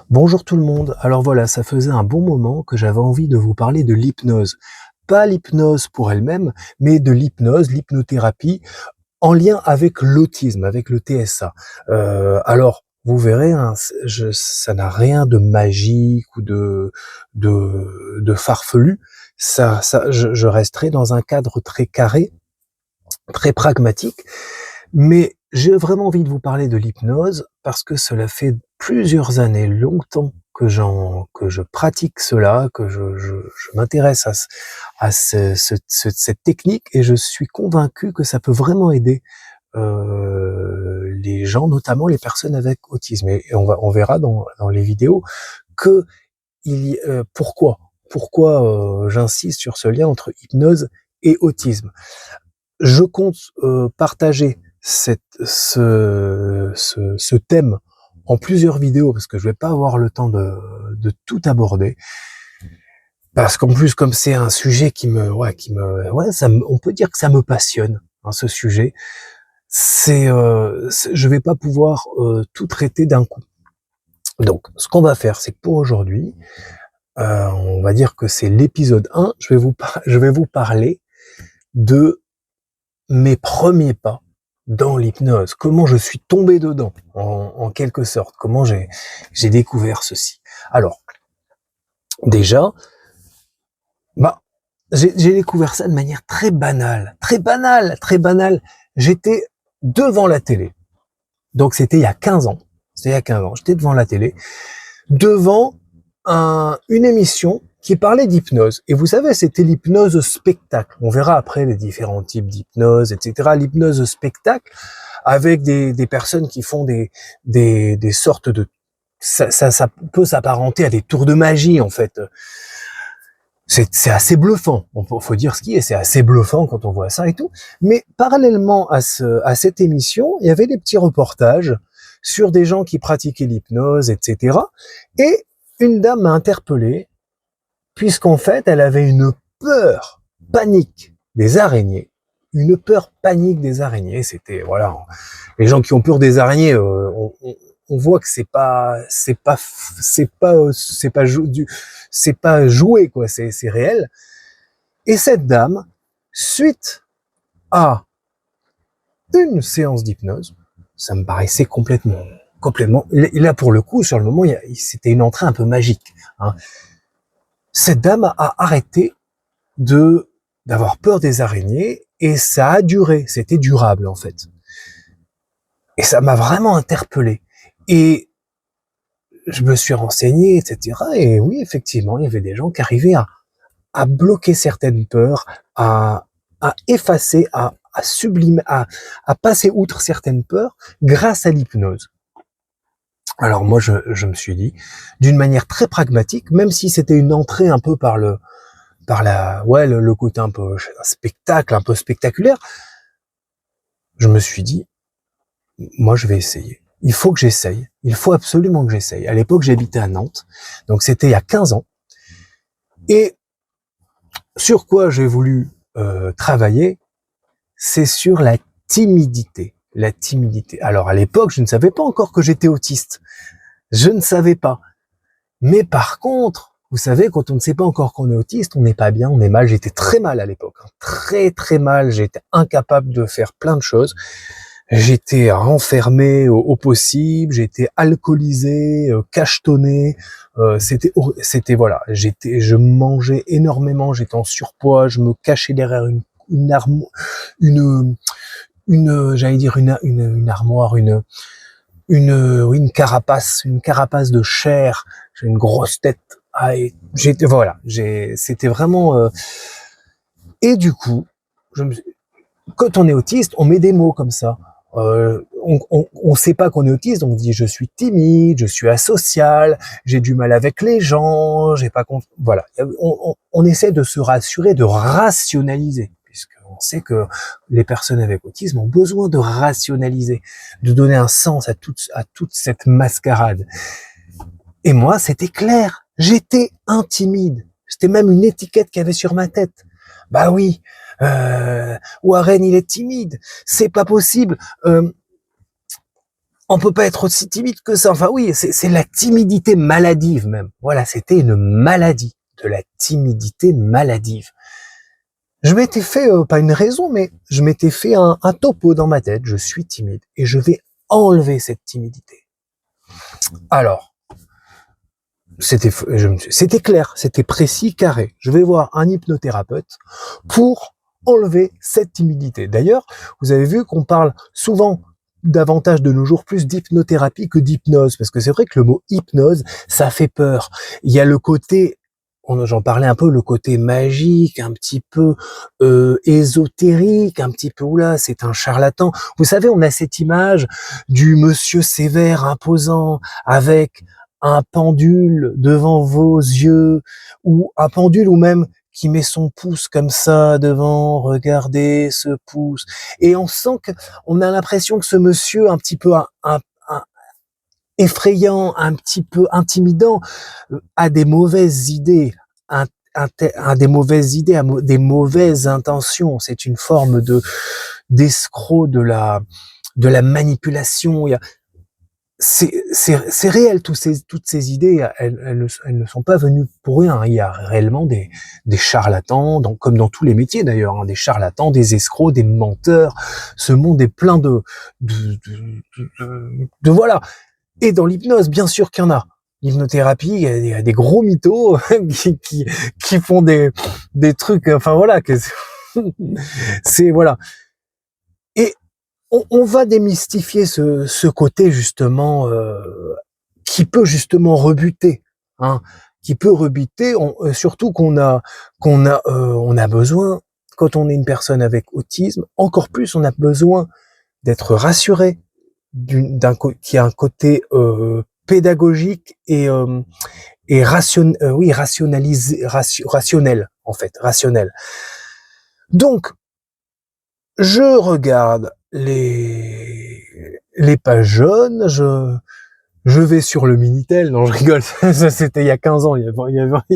Bonjour tout le monde. Alors voilà, ça faisait un bon moment que j'avais envie de vous parler de l'hypnose. Pas l'hypnose pour elle-même, mais de l'hypnose, l'hypnothérapie, en lien avec l'autisme, avec le TSA. Alors, vous verrez, hein, ça n'a rien de magique ou de farfelu. Je resterai dans un cadre très carré, très pragmatique. Mais j'ai vraiment envie de vous parler de l'hypnose parce que cela fait plusieurs années, longtemps que je pratique cela, que je m'intéresse cette technique et je suis convaincu que ça peut vraiment aider les gens, notamment les personnes avec autisme. Et on verra dans les vidéos que pourquoi j'insiste sur ce lien entre hypnose et autisme. Je compte partager ce thème en plusieurs vidéos parce que je vais pas avoir le temps de tout aborder. Parce qu'en plus, comme c'est un sujet on peut dire que ça me passionne, hein, ce sujet. Je vais pas pouvoir tout traiter d'un coup. Donc, ce qu'on va faire, c'est que pour aujourd'hui, on va dire que c'est l'épisode 1. Je vais vous parler de mes premiers pas dans l'hypnose, comment je suis tombé dedans, en quelque sorte, comment j'ai découvert ceci. Alors, déjà, bah, j'ai découvert ça de manière très banale, très banale, très banale. J'étais devant la télé. Donc c'était il y a 15 ans. C'était il y a 15 ans. J'étais devant la télé, devant une émission qui parlait d'hypnose. Et vous savez, c'était l'hypnose spectacle. On verra après les différents types d'hypnose, etc. L'hypnose spectacle, avec des personnes qui font des sortes de... Ça peut s'apparenter à des tours de magie, en fait. C'est assez bluffant. Faut dire ce qui est. C'est assez bluffant quand on voit ça et tout. Mais parallèlement à cette émission, il y avait des petits reportages sur des gens qui pratiquaient l'hypnose, etc. Et une dame m'a interpellé, puisqu'en fait, elle avait une peur panique des araignées. Une peur panique des araignées. C'était, voilà, les gens qui ont peur des araignées, on voit que c'est pas joué, quoi, c'est réel. Et cette dame, suite à une séance d'hypnose, ça me paraissait complètement, là pour le coup, sur le moment, c'était une entrée un peu magique, hein. Cette dame a arrêté d'avoir peur des araignées et ça a duré, c'était durable en fait. Et ça m'a vraiment interpellé. Et je me suis renseigné, etc. Et oui, effectivement, il y avait des gens qui arrivaient à bloquer certaines peurs, à effacer, à sublimer, à passer outre certaines peurs grâce à l'hypnose. Alors moi, je me suis dit, d'une manière très pragmatique, même si c'était une entrée un peu le côté un peu spectacle, un peu spectaculaire, je me suis dit, moi, je vais essayer. Il faut que j'essaye. Il faut absolument que j'essaye. À l'époque, j'habitais à Nantes. Donc, c'était il y a 15 ans. Et sur quoi j'ai voulu travailler, c'est sur la timidité. La timidité. Alors, à l'époque, je ne savais pas encore que j'étais autiste. Je ne savais pas. Mais par contre, vous savez, quand on ne sait pas encore qu'on est autiste, on n'est pas bien, on est mal. J'étais très mal à l'époque. Très, très mal. J'étais incapable de faire plein de choses. J'étais renfermé au possible, j'étais alcoolisé, cachetonné, voilà, je mangeais énormément, j'étais en surpoids, je me cachais derrière j'allais dire une armoire, oui, une carapace de chair, j'ai une grosse tête, c'était vraiment, et du coup, quand on est autiste, on met des mots comme ça. On sait pas qu'on est autiste, on dit je suis timide, je suis asocial, j'ai du mal avec les gens, j'ai pas voilà. On essaie de se rassurer, de rationaliser, puisqu'on sait que les personnes avec autisme ont besoin de rationaliser, de donner un sens à toute cette mascarade. Et moi, c'était clair, j'étais intimide. C'était même une étiquette qu'il y avait sur ma tête. Bah oui, Warren, il est timide, c'est pas possible. on peut pas être aussi timide que ça. Enfin oui, c'est la timidité maladive même. Voilà, c'était une maladie, de la timidité maladive. Je m'étais fait, pas une raison, mais je m'étais fait un topo dans ma tête. Je suis timide et je vais enlever cette timidité. Alors, c'était clair, c'était précis, carré. Je vais voir un hypnothérapeute pour enlever cette timidité. D'ailleurs, vous avez vu qu'on parle souvent davantage de nos jours plus d'hypnothérapie que d'hypnose, parce que c'est vrai que le mot hypnose, ça fait peur. Il y a le côté, j'en parlais un peu, le côté magique, un petit peu ésotérique, un petit peu, oula, c'est un charlatan. Vous savez, on a cette image du monsieur sévère, imposant, avec un pendule devant vos yeux, ou un pendule ou même qui met son pouce comme ça devant, regardez ce pouce. Et on sent que, on a l'impression que ce monsieur un petit peu effrayant, un petit peu intimidant, a des mauvaises idées, a des mauvaises idées, a des mauvaises intentions. C'est une forme d'escroc, de la manipulation. C'est réel, toutes ces idées, elles ne sont pas venues pour rien. Il y a réellement des charlatans, comme dans tous les métiers d'ailleurs, des charlatans, des escrocs, des menteurs. Ce monde est plein de voilà. Et dans l'hypnose, bien sûr qu'il y en a. L'hypnothérapie, il y a des gros mythos qui font des trucs. Enfin voilà, que c'est voilà. Et on va démystifier ce côté justement qui peut justement rebuter, hein, qui peut rebuter, surtout qu'on a besoin, quand on est une personne avec autisme, encore plus on a besoin d'être rassuré, qui a un côté pédagogique et rationnel en fait, rationnel. Donc je regarde les pages jaunes, je vais sur le Minitel, non je rigole, ça c'était il y a 15 ans, il y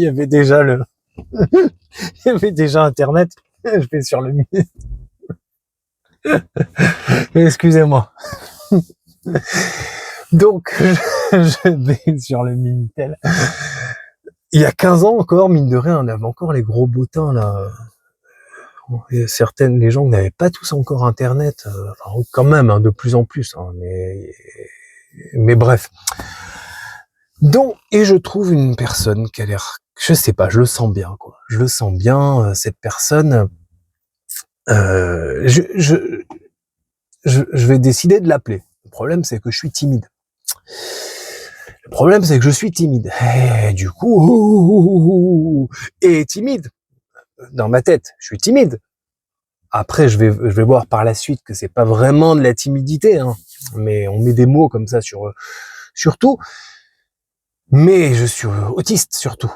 avait déjà il y avait déjà Internet, je vais sur le Minitel. Excusez-moi. Donc je vais sur le Minitel. Il y a 15 ans encore, mine de rien, on avait encore les gros boutins là. Les gens n'avaient pas tous encore Internet, enfin, quand même, hein, de plus en plus, hein, mais bref. Donc, et je trouve une personne qui a l'air, je sais pas, je le sens bien, quoi. Je le sens bien, cette personne. Je vais décider de l'appeler. Le problème, c'est que je suis timide. Et du coup, et timide. Dans ma tête, je suis timide. Après, je vais voir par la suite que c'est pas vraiment de la timidité, hein, mais on met des mots comme ça sur tout. Mais je suis autiste surtout.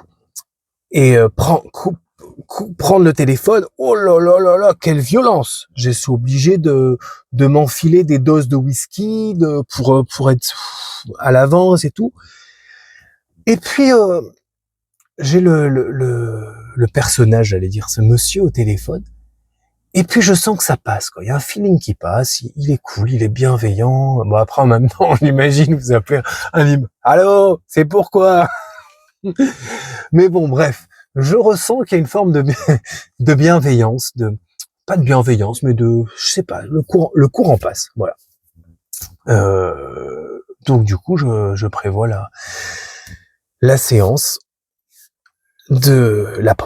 Et prendre le téléphone, oh là là là là, quelle violence! Je suis obligé de m'enfiler des doses de whisky pour être à l'avance et tout. Et puis j'ai le personnage, j'allais dire, ce monsieur au téléphone. Et puis je sens que ça passe, quoi. Il y a un feeling qui passe, il est cool, il est bienveillant. Bon après en même temps, on imagine vous appelez allô, c'est pourquoi? Mais bon bref, je ressens qu'il y a une forme de bienveillance, pas de bienveillance, mais je sais pas, le courant passe, voilà. Donc du coup je prévois la séance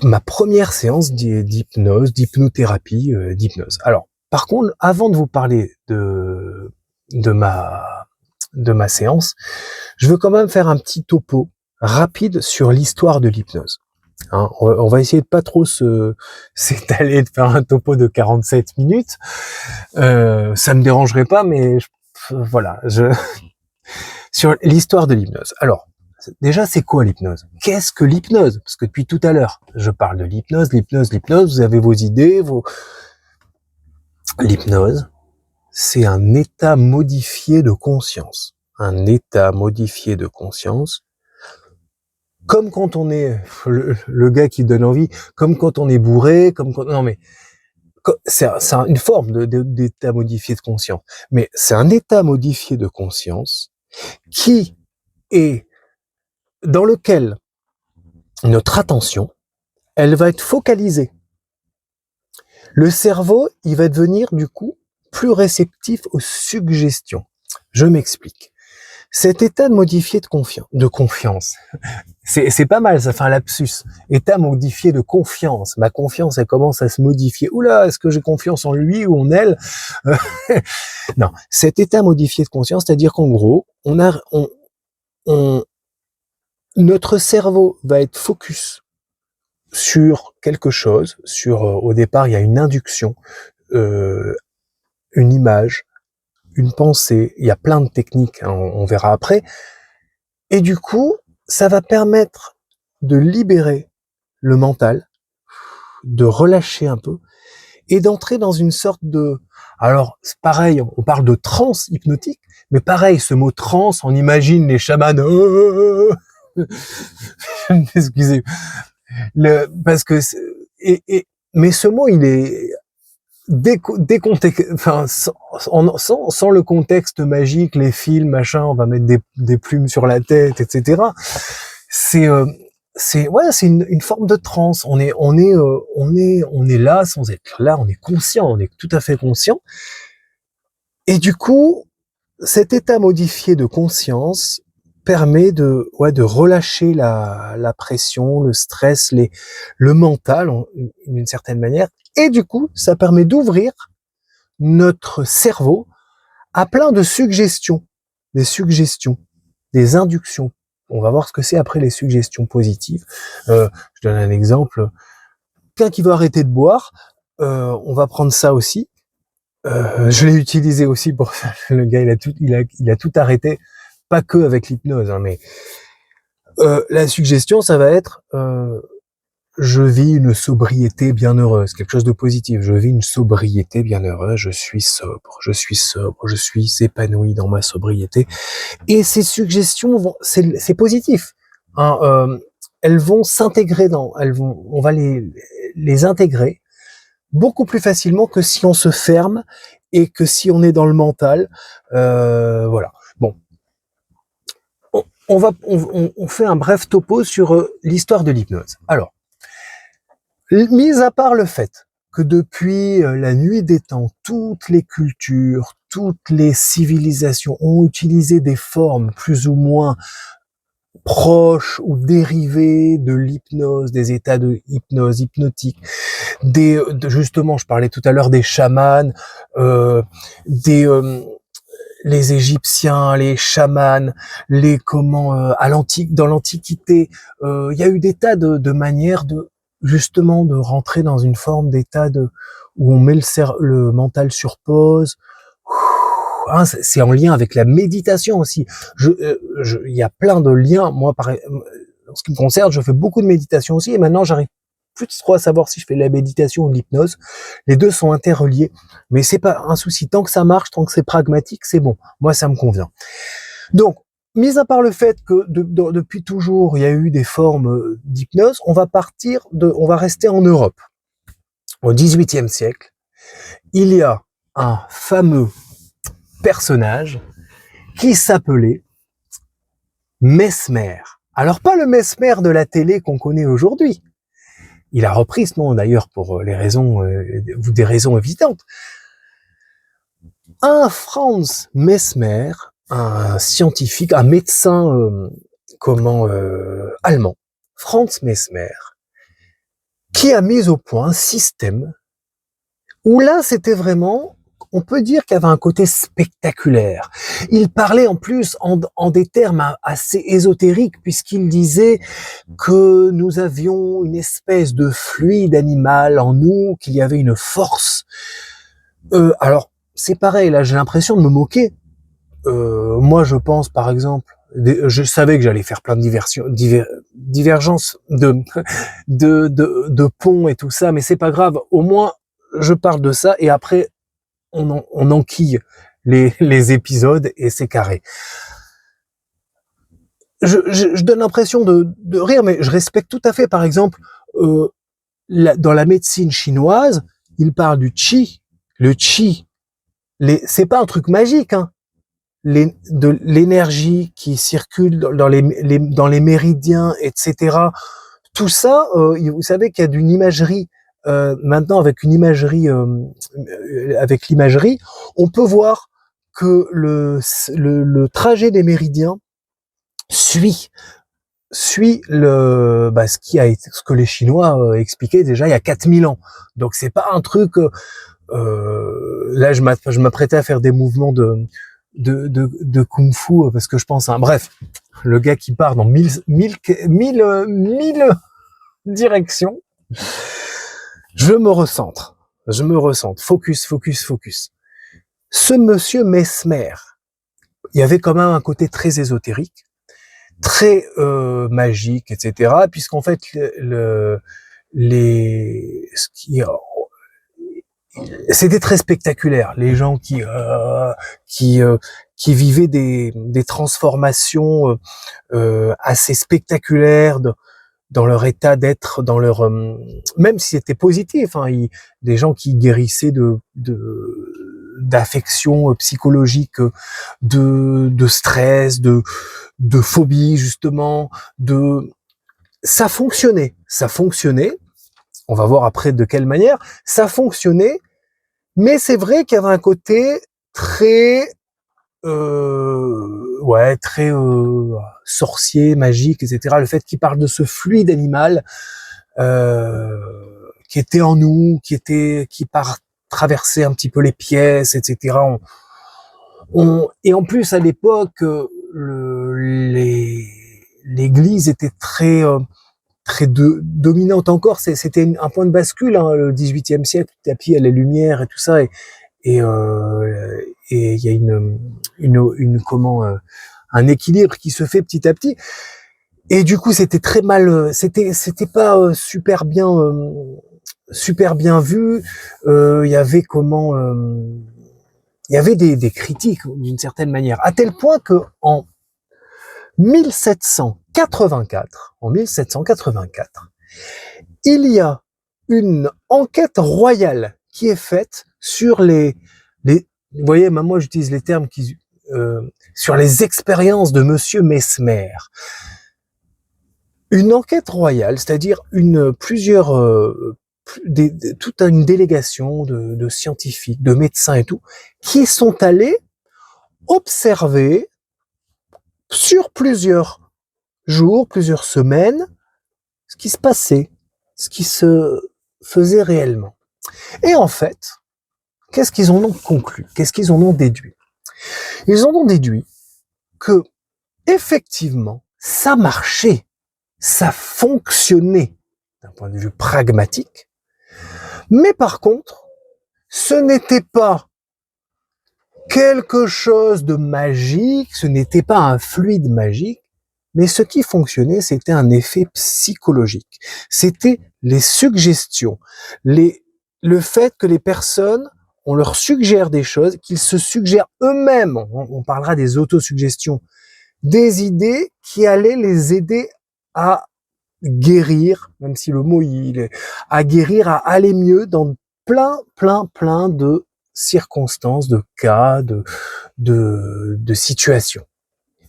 ma première séance d'hypnothérapie, d'hypnose. Alors, par contre, avant de vous parler de ma séance, je veux quand même faire un petit topo rapide sur l'histoire de l'hypnose. Hein, on va essayer de pas trop s'étaler, de faire un topo de 47 minutes. Ça me dérangerait pas, mais voilà, sur l'histoire de l'hypnose. Alors, déjà, c'est quoi l'hypnose? Qu'est-ce que l'hypnose? Parce que depuis tout à l'heure, je parle de l'hypnose, vous avez vos idées, L'hypnose, c'est un état modifié de conscience. Un état modifié de conscience. Comme quand on est, le gars qui donne envie, comme quand on est bourré, comme une forme d'état modifié de conscience, mais c'est un état modifié de conscience qui est dans lequel notre attention, elle va être focalisée. Le cerveau, il va devenir du coup plus réceptif aux suggestions. Je m'explique. Cet état de modifié de confiance, c'est pas mal, ça fait un lapsus. État modifié de confiance. Ma confiance, elle commence à se modifier. Oula, est-ce que j'ai confiance en lui ou en elle? Non, cet état modifié de conscience, c'est-à-dire qu'en gros, notre cerveau va être focus sur quelque chose, au départ, il y a une induction, une image, une pensée, il y a plein de techniques, hein, on verra après. Et du coup, ça va permettre de libérer le mental, de relâcher un peu, et d'entrer dans une sorte de... Alors, c'est pareil, on parle de transe hypnotique, mais pareil, ce mot transe, on imagine les chamans... Excusez. Parce que... mais ce mot, il est... Enfin, sans le contexte magique, les films, machin, on va mettre des plumes sur la tête, etc. C'est une forme de transe. On est là sans être là, on est conscient, on est tout à fait conscient. Et du coup, cet état modifié de conscience permet de relâcher la pression, le stress, le mental, d'une certaine manière. Et du coup, ça permet d'ouvrir notre cerveau à plein de suggestions, des inductions. On va voir ce que c'est après les suggestions positives. Je donne un exemple. Quelqu'un qui veut arrêter de boire, on va prendre ça aussi. Je l'ai utilisé aussi pour le gars, il a tout arrêté, pas que avec l'hypnose, hein, mais la suggestion, ça va être je vis une sobriété bien heureuse, quelque chose de positif. Je vis une sobriété bien heureuse, je suis sobre, je suis épanoui dans ma sobriété. Et ces suggestions c'est positif. Hein, elles vont s'intégrer on va les intégrer beaucoup plus facilement que si on se ferme et que si on est dans le mental. Voilà. Bon. On fait un bref topo sur l'histoire de l'hypnose. Alors, mis à part le fait que depuis la nuit des temps, toutes les cultures, toutes les civilisations ont utilisé des formes plus ou moins proches ou dérivées de l'hypnose, des états de hypnose hypnotique, justement, je parlais tout à l'heure des chamans, les Égyptiens, les chamans, dans l'Antiquité, il y a eu des tas de manières justement de rentrer dans une forme d'état où on met le mental sur pause. Hein, c'est en lien avec la méditation aussi. Il y a plein de liens. Moi, en ce qui me concerne, je fais beaucoup de méditation aussi, et maintenant j'arrive plus trop à savoir si je fais de la méditation ou de l'hypnose. Les deux sont interreliés, mais c'est pas un souci. Tant que ça marche, tant que c'est pragmatique, c'est bon. Moi, ça me convient. Donc, mis à part le fait que depuis toujours, il y a eu des formes d'hypnose, on va rester en Europe. Au XVIIIe siècle, il y a un fameux personnage qui s'appelait Mesmer. Alors, pas le Mesmer de la télé qu'on connaît aujourd'hui. Il a repris ce nom d'ailleurs pour des raisons évidentes. Un Franz Mesmer, un scientifique, un médecin allemand, Franz Mesmer, qui a mis au point un système où là c'était vraiment, on peut dire qu'il y avait un côté spectaculaire. Il parlait en plus en des termes assez ésotériques, puisqu'il disait que nous avions une espèce de fluide animal en nous, qu'il y avait une force. Alors, c'est pareil, là j'ai l'impression de me moquer. Moi je pense par exemple, je savais que j'allais faire plein de divergences de ponts et tout ça, mais c'est pas grave, au moins je parle de ça et après on enquille les épisodes et c'est carré. Je donne l'impression de rire, mais je respecte tout à fait. Par exemple, dans la médecine chinoise, il parle du chi. Le chi, c'est pas un truc magique, hein. De l'énergie qui circule dans les méridiens, etc. Tout ça, vous savez qu'il y a d'une imagerie maintenant avec une imagerie, avec l'imagerie, on peut voir que le trajet des méridiens suit ce que les Chinois expliquaient déjà il y a 4000 ans. Donc c'est pas un truc. Là, je m'apprêtais à faire des mouvements de kung-fu parce que je pense, hein, bref, le gars qui part dans mille directions. Je me recentre. Focus. Ce monsieur Mesmer, il y avait quand même un côté très ésotérique, très magique, etc. Puisqu'en fait, c'était très spectaculaire. Les gens qui vivaient des transformations assez spectaculaires dans leur état d'être, dans leur même si c'était positif, hein, des gens qui guérissaient d'affections psychologiques, de stress, de phobie justement, ça fonctionnait. On va voir après de quelle manière ça fonctionnait, mais c'est vrai qu'il y avait un côté très très sorcier, magique, etc. Le fait qu'il parle de ce fluide animal qui était en nous, qui traversait un petit peu les pièces, etc. Et en plus à l'époque, l'Église était très dominante encore. C'était un point de bascule, hein, le XVIIIe siècle, petit à petit, à les Lumières et tout ça, et il y a un équilibre qui se fait petit à petit. Et du coup, c'était très mal, c'était pas super bien vu. Il y avait des critiques d'une certaine manière, à tel point que en 1784, il y a une enquête royale qui est faite sur vous voyez, même moi j'utilise les termes sur les expériences de monsieur Mesmer. Une enquête royale, c'est-à-dire toute une délégation de scientifiques, de médecins et tout, qui sont allés observer sur plusieurs jours, plusieurs semaines, ce qui se passait, ce qui se faisait réellement. Et en fait, qu'est-ce qu'ils en ont conclu? Qu'est-ce qu'ils en ont déduit? Ils en ont déduit que, effectivement, ça marchait, ça fonctionnait d'un point de vue pragmatique, mais par contre, ce n'était pas quelque chose de magique, ce n'était pas un fluide magique, mais ce qui fonctionnait, c'était un effet psychologique. C'était les suggestions, le fait que les personnes, on leur suggère des choses, qu'ils se suggèrent eux-mêmes, on parlera des autosuggestions, des idées qui allaient les aider à guérir, même si le mot à guérir, à aller mieux dans plein de circonstances, de cas, de situations.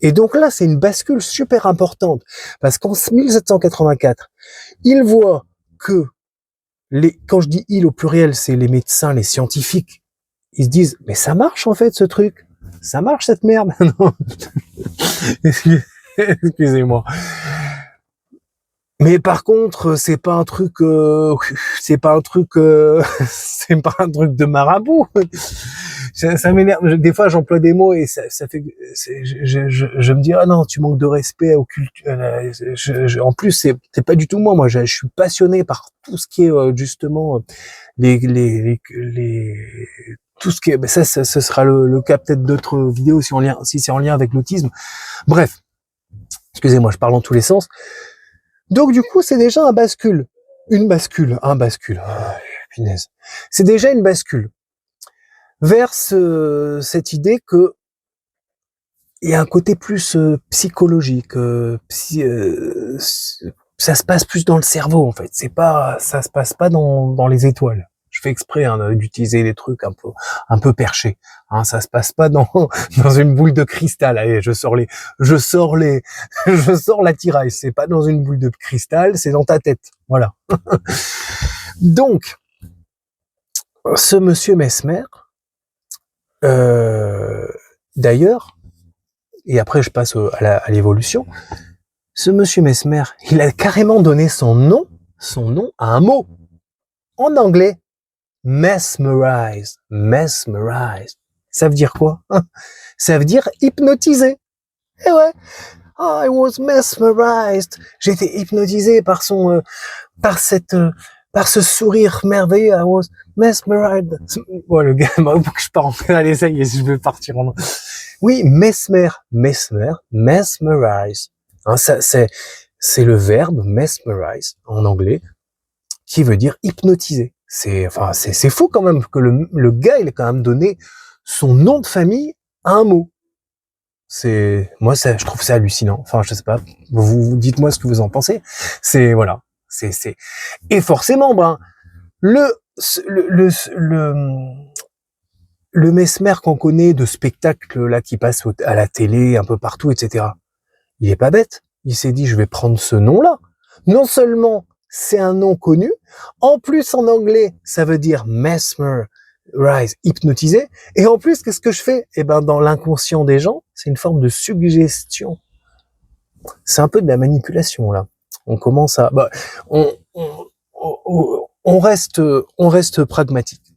Et donc là, c'est une bascule super importante, parce qu'en 1784, il voit que quand je dis il au pluriel, c'est les médecins, les scientifiques, ils se disent, mais ça marche en fait ce truc, ça marche cette merde. Non. Excusez-moi. Mais par contre, c'est pas un truc c'est pas un truc de marabout. Ça m'énerve. Des fois, j'emploie des mots et ça fait, je me dis, ah non, tu manques de respect aux cultures. En plus, c'est pas du tout moi. Moi, je suis passionné par tout ce qui est justement tout ce qui est. Ça, ce sera le cas peut-être d'autres vidéos si c'est en lien avec l'autisme. Bref, excusez-moi, je parle dans tous les sens. Donc du coup, c'est déjà un bascule. Un bascule. Oh, punaise. C'est déjà une bascule vers cette idée que il y a un côté plus psychologique, ça se passe plus dans le cerveau en fait. Ça se passe pas dans les étoiles. Je fais exprès d'utiliser des trucs un peu perchés. Hein, ça se passe pas dans dans une boule de cristal. Allez, je sors je sors l'attirail. C'est pas dans une boule de cristal, c'est dans ta tête. Voilà. Donc, ce monsieur Mesmer, d'ailleurs, et après je passe à l'évolution, ce monsieur Mesmer, il a carrément donné son nom à un mot. En anglais, mesmerize. Mesmerize. Ça veut dire quoi? Ça veut dire hypnotiser. Eh ouais. I was mesmerized. J'ai été hypnotisé par par ce sourire merveilleux. I was mesmerized. Oh, le gars, faut que je parte. Allez, ça y est, je vais partir en... Oui, mesmerize. Hein, c'est le verbe mesmerize en anglais qui veut dire hypnotiser. C'est fou quand même que le gars, il a quand même donné son nom de famille à un mot. Je trouve ça hallucinant. Enfin, je sais pas. Vous dites-moi ce que vous en pensez. Voilà. Et forcément, le Mesmer qu'on connaît de spectacles là qui passe à la télé, un peu partout, etc. Il est pas bête. Il s'est dit, je vais prendre ce nom-là. Non seulement c'est un nom connu, en plus en anglais, ça veut dire mesmerize, hypnotiser. Et en plus, qu'est-ce que je fais? Dans l'inconscient des gens, c'est une forme de suggestion. C'est un peu de la manipulation là. On commence à, on reste pragmatique.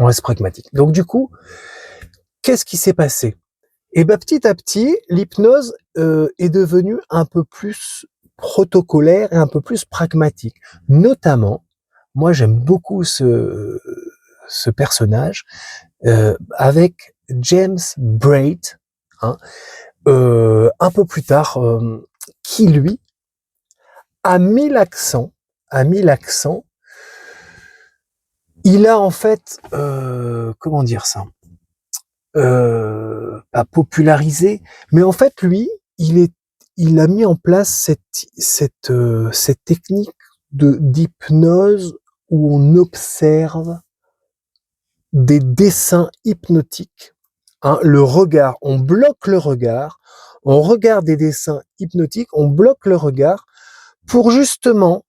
On reste pragmatique. Donc du coup, qu'est-ce qui s'est passé? Petit à petit, l'hypnose est devenue un peu plus protocolaire et un peu plus pragmatique. Notamment, moi j'aime beaucoup ce personnage avec James Braid, hein, un peu plus tard, qui lui a mis l'accent. Il a en fait, comment dire ça? Pas popularisé, mais en fait lui, il a mis en place cette technique d'hypnose où on observe des dessins hypnotiques, hein, le regard, on bloque le regard, on regarde des dessins hypnotiques, on bloque le regard pour justement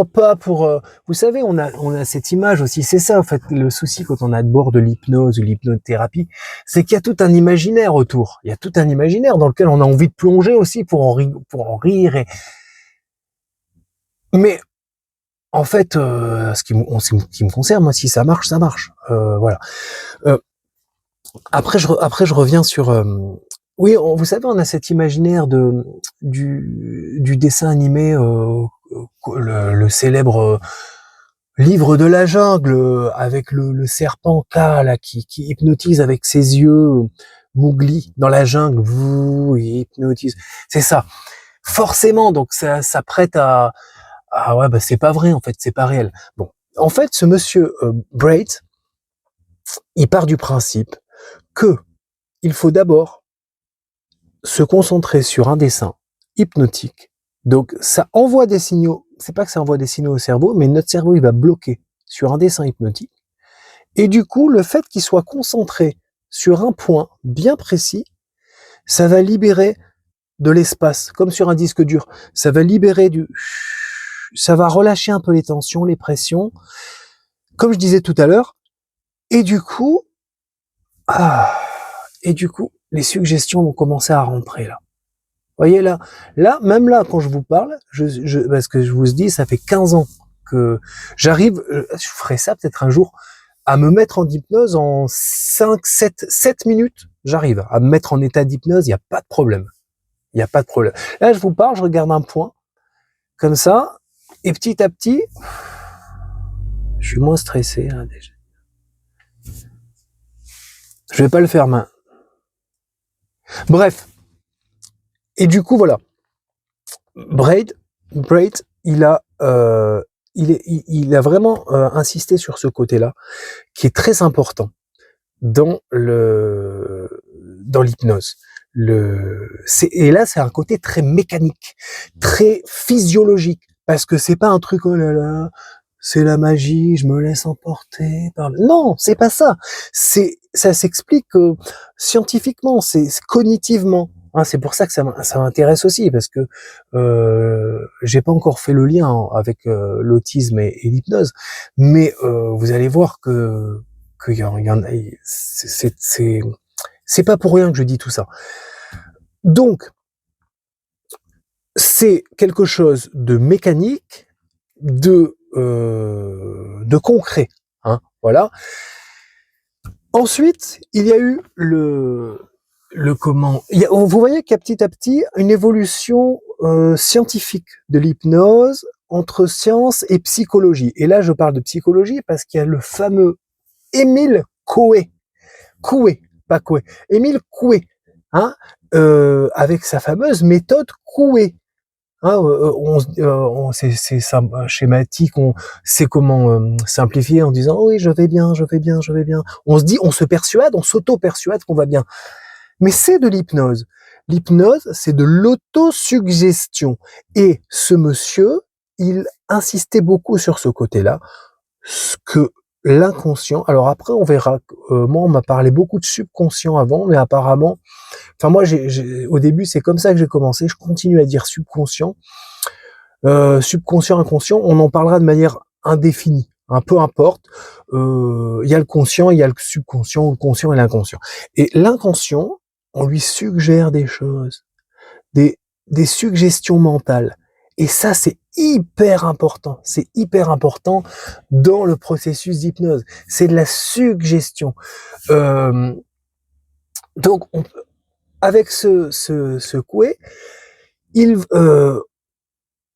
pas pour vous savez, on a cette image aussi, c'est ça en fait le souci quand on a de bord de l'hypnose ou l'hypnothérapie, c'est qu'il y a tout un imaginaire autour, il y a tout un imaginaire dans lequel on a envie de plonger aussi pour en rire mais en fait ce qui me concerne, moi, si ça marche, ça marche. Voilà. Après je reviens sur oui, vous savez, on a cet imaginaire du dessin animé, le célèbre livre de la jungle avec le serpent K là qui hypnotise avec ses yeux Mowgli dans la jungle, il hypnotise. C'est ça. Forcément, donc ça prête à ouais, c'est pas vrai en fait, c'est pas réel. Bon, en fait, ce monsieur Braid, il part du principe que il faut d'abord se concentrer sur un dessin hypnotique. Donc ça envoie des signaux, c'est pas que ça envoie des signaux au cerveau, mais notre cerveau il va bloquer sur un dessin hypnotique. Et du coup, le fait qu'il soit concentré sur un point bien précis, ça va libérer de l'espace, comme sur un disque dur. Ça va libérer ça va relâcher un peu les tensions, les pressions, comme je disais tout à l'heure. Et du coup, les suggestions vont commencer à rentrer là. Vous voyez là, même là, quand je vous parle, parce que je vous dis, ça fait 15 ans que j'arrive, je ferai ça peut-être un jour, à me mettre en hypnose en 7 minutes, j'arrive à me mettre en état d'hypnose, il n'y a pas de problème. Il n'y a pas de problème. Là, je vous parle, je regarde un point, comme ça, et petit à petit, je suis moins stressé, hein, déjà. Je vais pas le faire main. Bref. Et du coup, voilà. Braid, il a vraiment insisté sur ce côté-là, qui est très important dans l'hypnose. Et là, c'est un côté très mécanique, très physiologique, parce que c'est pas un truc, oh là là, c'est la magie, je me laisse emporter par Non, c'est pas ça. Ça s'explique scientifiquement, c'est cognitivement. Hein, c'est pour ça que ça m'intéresse aussi, parce que j'ai pas encore fait le lien avec l'autisme et l'hypnose, mais vous allez voir que qu'il y en a, c'est pas pour rien que je dis tout ça. Donc, c'est quelque chose de mécanique, de concret, hein, voilà. Ensuite, il y a eu vous voyez qu'il y a petit à petit une évolution scientifique de l'hypnose entre science et psychologie. Et là, je parle de psychologie parce qu'il y a le fameux Émile Coué, pas Coué, Émile Coué, hein, avec sa fameuse méthode Coué. Hein, c'est schématique, on sait comment simplifier en disant oui, je vais bien, je vais bien, je vais bien. On se persuade, on s'auto-persuade qu'on va bien. Mais c'est de l'hypnose. L'hypnose, c'est de l'autosuggestion. Et ce monsieur, il insistait beaucoup sur ce côté-là, ce que l'inconscient. Alors après, on verra. Moi, on m'a parlé beaucoup de subconscient avant, mais apparemment, enfin moi, au début, c'est comme ça que j'ai commencé. Je continue à dire subconscient, subconscient, inconscient. On en parlera de manière indéfinie. Hein, peu importe. Il y a le conscient, il y a le subconscient, le conscient et l'inconscient. Et l'inconscient, on lui suggère des choses, des suggestions mentales. Et ça, c'est hyper important. C'est hyper important dans le processus d'hypnose. C'est de la suggestion. Donc, avec ce coué,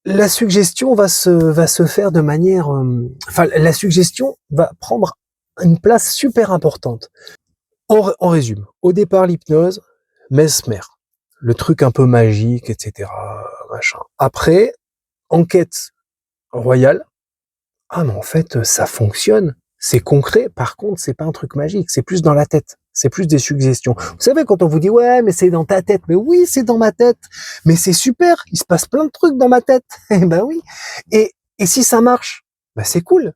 la suggestion va se faire de manière, la suggestion va prendre une place super importante. On résume. Au départ, l'hypnose, Mesmer, le truc un peu magique, etc. Machin. Après, enquête royale. Ah, mais en fait, ça fonctionne. C'est concret. Par contre, c'est pas un truc magique. C'est plus dans la tête. C'est plus des suggestions. Vous savez, quand on vous dit, ouais, mais c'est dans ta tête. Mais oui, c'est dans ma tête. Mais c'est super. Il se passe plein de trucs dans ma tête. Ben oui. Et si ça marche, ben c'est cool.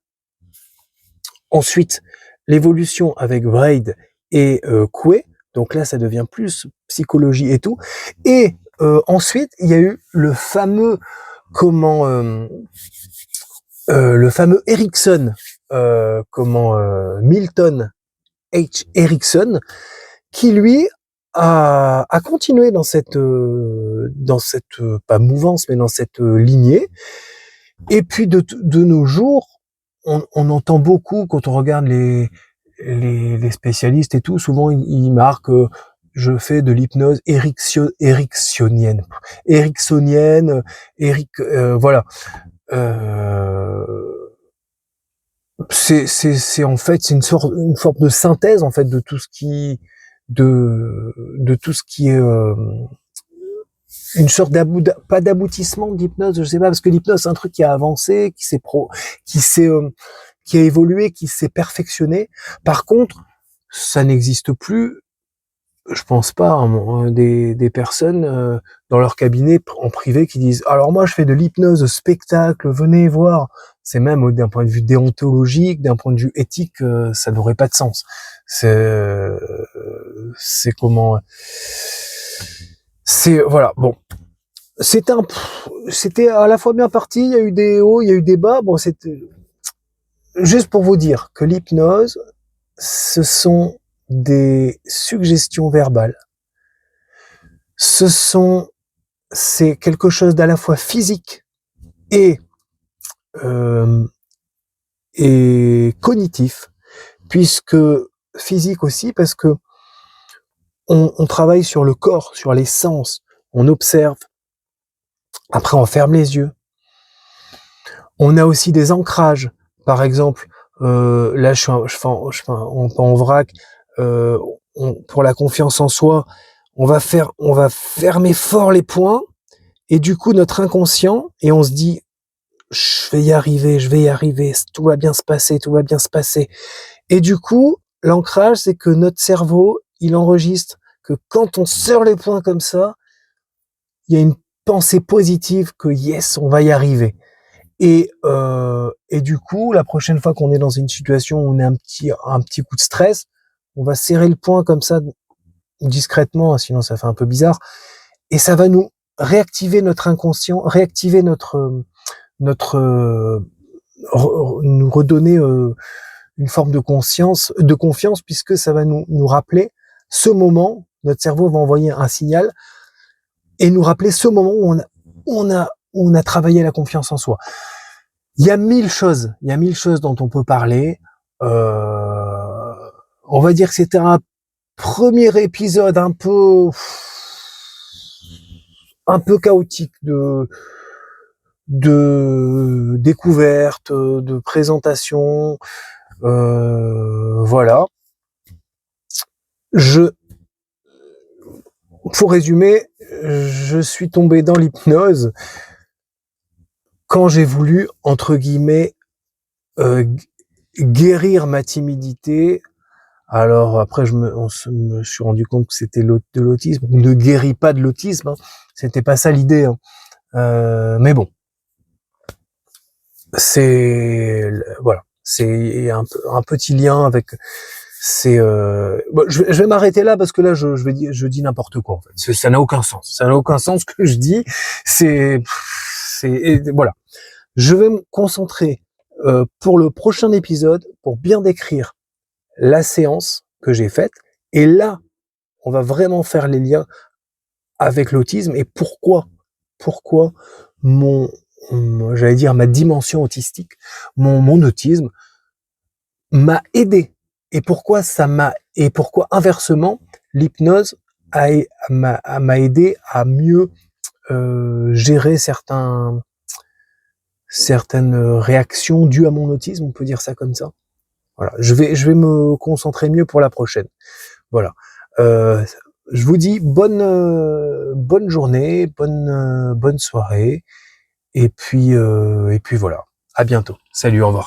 Ensuite, l'évolution avec Braid et Coué. Donc là, ça devient plus psychologie et tout. Et ensuite, il y a eu le fameux le fameux Erickson, Milton H. Erickson, qui lui a continué dans cette pas mouvance, mais dans cette lignée. Et puis de nos jours, on entend beaucoup quand on regarde les spécialistes et tout, souvent ils marquent je fais de l'hypnose ericksonienne, voilà. C'est en fait c'est une sorte de synthèse en fait de tout ce qui tout ce qui est une sorte pas d'aboutissement d'hypnose, je sais pas, parce que l'hypnose c'est un truc qui a avancé, qui a évolué, qui s'est perfectionné. Par contre, ça n'existe plus. Je pense pas hein, des personnes dans leur cabinet en privé qui disent alors moi je fais de l'hypnose spectacle, venez voir. C'est même d'un point de vue déontologique, d'un point de vue éthique, ça n'aurait pas de sens. C'est comment c'est voilà bon. C'était à la fois bien parti. Il y a eu des hauts, il y a eu des bas. Bon, c'était juste pour vous dire que l'hypnose, ce sont des suggestions verbales. C'est quelque chose d'à la fois physique et cognitif, puisque physique aussi parce que on travaille sur le corps, sur les sens, on observe. Après, on ferme les yeux. On a aussi des ancrages. Par exemple, là, je fais en vrac. Pour la confiance en soi, on va fermer fort les poings, et du coup notre inconscient, et on se dit je vais y arriver, tout va bien se passer. Et du coup, l'ancrage, c'est que notre cerveau, il enregistre que quand on serre les poings comme ça, il y a une pensée positive que yes, on va y arriver. Et du coup, la prochaine fois qu'on est dans une situation où on a un petit coup de stress, on va serrer le poing comme ça discrètement, sinon ça fait un peu bizarre, et ça va nous réactiver notre inconscient, réactiver nous redonner une forme de confiance, puisque ça va nous rappeler ce moment. Notre cerveau va envoyer un signal et nous rappeler ce moment où on a travaillé la confiance en soi. Il y a mille choses dont on peut parler. On va dire que c'était un premier épisode un peu chaotique de découverte, de présentation. Voilà. Pour résumer, je suis tombé dans l'hypnose quand j'ai voulu, entre guillemets, guérir ma timidité. Alors après, me suis rendu compte que c'était de l'autisme. On ne guérit pas de l'autisme, hein. C'était pas ça l'idée, hein. Mais bon, voilà, c'est un petit lien avec. Bon, je vais m'arrêter là parce que là je dis n'importe quoi en fait. Ça n'a aucun sens. Ça n'a aucun sens ce que je dis. Voilà. Je vais me concentrer pour le prochain épisode pour bien décrire la séance que j'ai faite. Et là, on va vraiment faire les liens avec l'autisme et pourquoi j'allais dire ma dimension autistique, mon autisme m'a aidé. Et pourquoi inversement l'hypnose m'a aidé à mieux gérer certaines réactions dues à mon autisme, on peut dire ça comme ça. Voilà, je vais me concentrer mieux pour la prochaine. Voilà. Je vous dis bonne journée, bonne soirée, et puis voilà. À bientôt. Salut, au revoir.